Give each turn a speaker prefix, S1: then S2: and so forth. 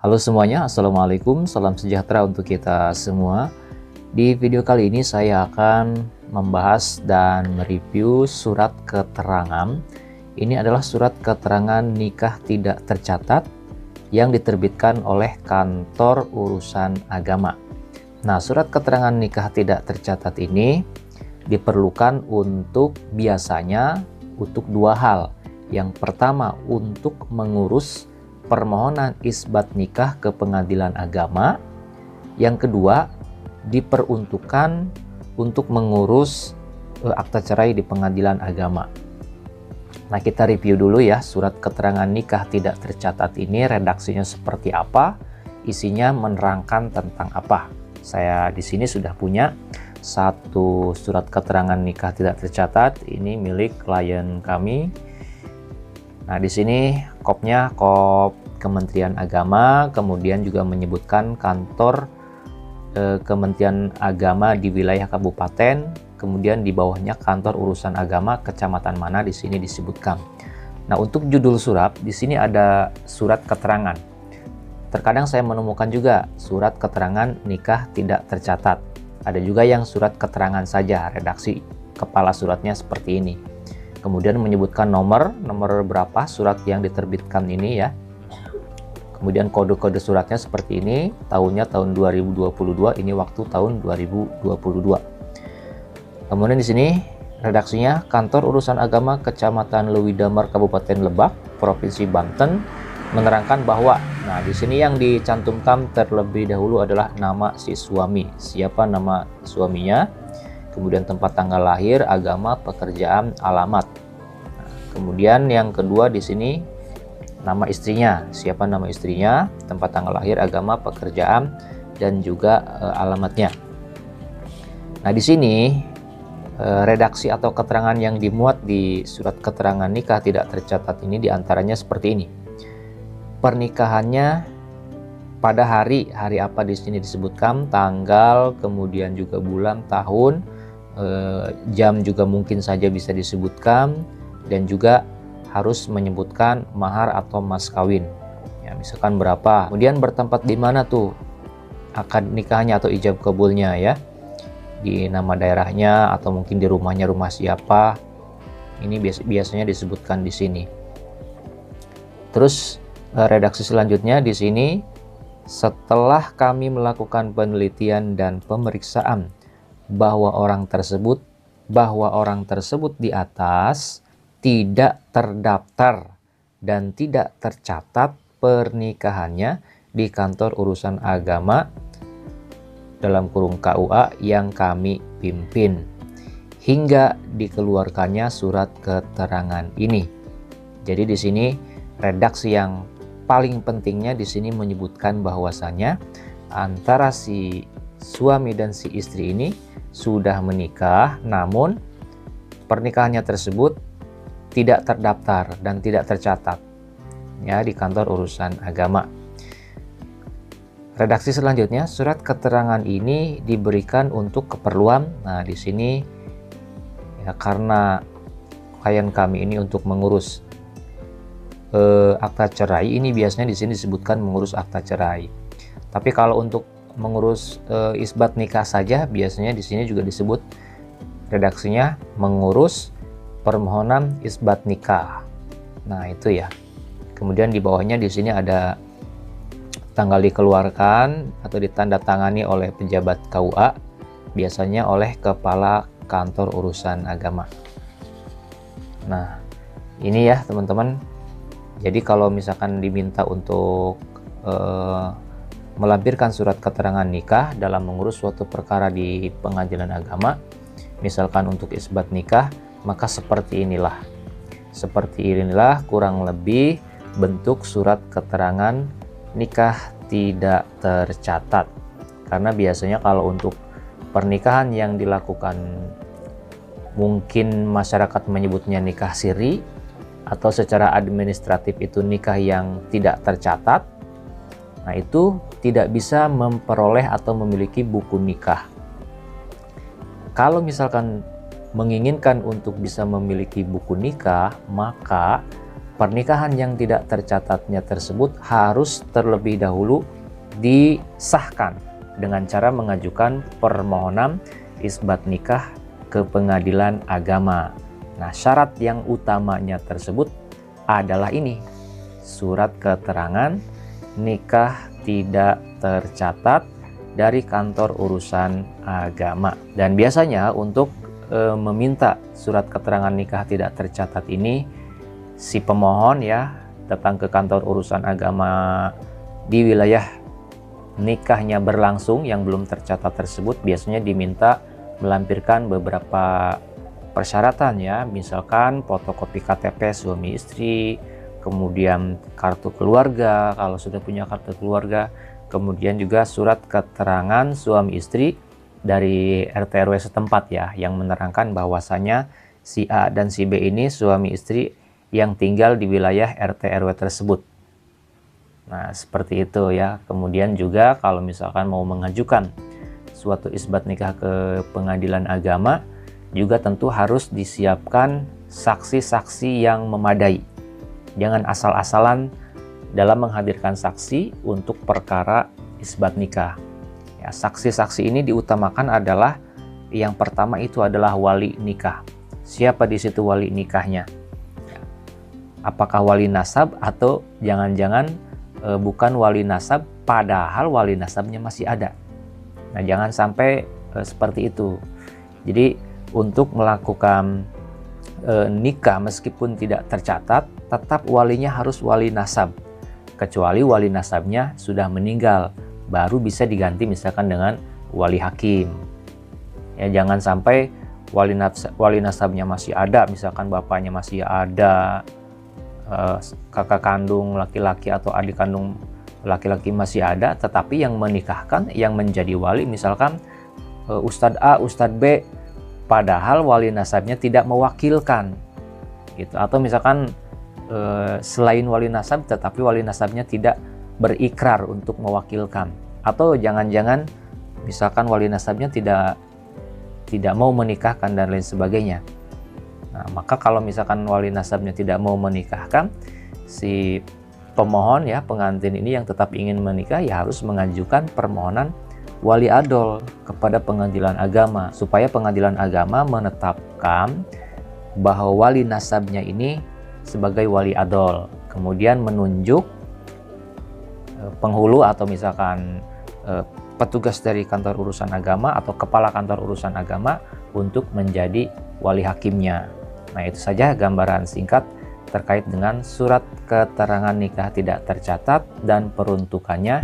S1: Halo semuanya, Assalamualaikum, salam sejahtera untuk kita semua. Di video kali ini saya akan membahas dan mereview surat keterangan. Ini adalah surat keterangan nikah tidak tercatat yang diterbitkan oleh Kantor Urusan Agama. Nah, surat keterangan nikah tidak tercatat ini diperlukan biasanya untuk dua hal. Yang pertama, untuk mengurus permohonan isbat nikah ke pengadilan agama. Yang kedua, diperuntukkan untuk mengurus akta cerai di pengadilan agama. Nah, kita review dulu ya surat keterangan nikah tidak tercatat ini, redaksinya seperti apa, isinya menerangkan tentang apa. Saya di sini sudah punya satu surat keterangan nikah tidak tercatat, ini milik klien kami. Nah, di sini kopnya kop Kementerian Agama, kemudian juga menyebutkan kantor Kementerian Agama di wilayah kabupaten, kemudian di bawahnya kantor urusan agama kecamatan mana di sini disebutkan. Nah, untuk judul surat di sini ada surat keterangan. Terkadang saya menemukan juga surat keterangan nikah tidak tercatat. Ada juga yang surat keterangan saja, redaksi kepala suratnya seperti ini. Kemudian menyebutkan nomor berapa surat yang diterbitkan ini ya. Kemudian kode-kode suratnya seperti ini, tahunnya tahun 2022, ini waktu tahun 2022. Kemudian di sini redaksinya Kantor Urusan Agama Kecamatan Lewidamar Kabupaten Lebak, Provinsi Banten, menerangkan bahwa, nah di sini yang dicantumkan terlebih dahulu adalah nama si suami, siapa nama suaminya, kemudian tempat tanggal lahir, agama, pekerjaan, alamat. Nah, kemudian yang kedua di sini nama istrinya, siapa nama istrinya, tempat tanggal lahir, agama, pekerjaan, dan juga alamatnya. Nah, di sini redaksi atau keterangan yang dimuat di surat keterangan nikah tidak tercatat ini diantaranya seperti ini. Pernikahannya pada hari apa di sini disebutkan, tanggal, kemudian juga bulan, tahun, jam juga mungkin saja bisa disebutkan, dan juga harus menyebutkan mahar atau mas kawin. Ya, misalkan berapa. Kemudian bertempat di mana tuh akad nikahnya atau ijab kabulnya ya. Di nama daerahnya atau mungkin di rumahnya, rumah siapa. Ini biasanya disebutkan di sini. Terus redaksi selanjutnya di sini, setelah kami melakukan penelitian dan pemeriksaan bahwa orang tersebut di atas tidak terdaftar dan tidak tercatat pernikahannya di Kantor Urusan Agama dalam kurung KUA yang kami pimpin hingga dikeluarkannya surat keterangan ini. Jadi di sini redaksi yang paling pentingnya di sini menyebutkan bahwasanya antara si suami dan si istri ini sudah menikah, namun pernikahannya tersebut tidak terdaftar dan tidak tercatat ya di Kantor Urusan Agama. Redaksi selanjutnya, surat keterangan ini diberikan untuk keperluan. Nah, di sini ya karena klien kami ini untuk mengurus akta cerai, ini biasanya di sini disebutkan mengurus akta cerai. Tapi kalau untuk mengurus isbat nikah saja, biasanya di sini juga disebut redaksinya mengurus permohonan isbat nikah. Nah, itu ya. Kemudian di bawahnya di sini ada tanggal dikeluarkan atau ditandatangani oleh pejabat KUA, biasanya oleh Kepala Kantor Urusan Agama. Nah, ini ya teman-teman. Jadi kalau misalkan diminta untuk melampirkan surat keterangan nikah dalam mengurus suatu perkara di pengadilan agama, misalkan untuk isbat nikah, maka seperti inilah. Seperti inilah kurang lebih bentuk surat keterangan nikah tidak tercatat. Karena biasanya kalau untuk pernikahan yang dilakukan, mungkin masyarakat menyebutnya nikah siri, atau secara administratif itu nikah yang tidak tercatat. Nah, itu tidak bisa memperoleh atau memiliki buku nikah. Kalau misalkan menginginkan untuk bisa memiliki buku nikah, maka pernikahan yang tidak tercatatnya tersebut harus terlebih dahulu disahkan dengan cara mengajukan permohonan isbat nikah ke pengadilan agama. Nah, syarat yang utamanya tersebut adalah ini, surat keterangan nikah tidak tercatat dari kantor urusan agama. Dan biasanya untuk meminta surat keterangan nikah tidak tercatat ini, si pemohon ya datang ke kantor urusan agama di wilayah nikahnya berlangsung yang belum tercatat tersebut, biasanya diminta melampirkan beberapa persyaratan ya, misalkan fotokopi KTP suami istri, kemudian kartu keluarga kalau sudah punya kartu keluarga, kemudian juga surat keterangan suami istri dari RT RW setempat ya, yang menerangkan bahwasanya si A dan si B ini suami istri yang tinggal di wilayah RT RW tersebut. Nah, seperti itu ya. Kemudian juga kalau misalkan mau mengajukan suatu isbat nikah ke pengadilan agama, juga tentu harus disiapkan saksi-saksi yang memadai. Jangan asal-asalan dalam menghadirkan saksi untuk perkara isbat nikah. Ya, saksi-saksi ini diutamakan adalah yang pertama itu adalah wali nikah. Siapa di situ wali nikahnya? Apakah wali nasab atau jangan-jangan bukan wali nasab padahal wali nasabnya masih ada? Nah, jangan sampai seperti itu. Jadi untuk melakukan nikah meskipun tidak tercatat, tetap walinya harus wali nasab. Kecuali wali nasabnya sudah meninggal, baru bisa diganti misalkan dengan wali hakim. Ya, jangan sampai wali nasabnya masih ada, misalkan bapaknya masih ada, kakak kandung laki-laki atau adik kandung laki-laki masih ada, tetapi yang menikahkan, yang menjadi wali misalkan Ustadz A, Ustadz B, padahal wali nasabnya tidak mewakilkan gitu. Atau misalkan selain wali nasab tetapi wali nasabnya tidak berikrar untuk mewakilkan, atau jangan-jangan misalkan wali nasabnya tidak mau menikahkan dan lain sebagainya. Nah, maka kalau misalkan wali nasabnya tidak mau menikahkan, si pemohon ya, pengantin ini yang tetap ingin menikah ya harus mengajukan permohonan wali adol kepada pengadilan agama, supaya pengadilan agama menetapkan bahwa wali nasabnya ini sebagai wali adol, kemudian menunjuk penghulu atau misalkan petugas dari kantor urusan agama atau kepala kantor urusan agama untuk menjadi wali hakimnya. Nah, itu saja gambaran singkat terkait dengan surat keterangan nikah tidak tercatat dan peruntukannya.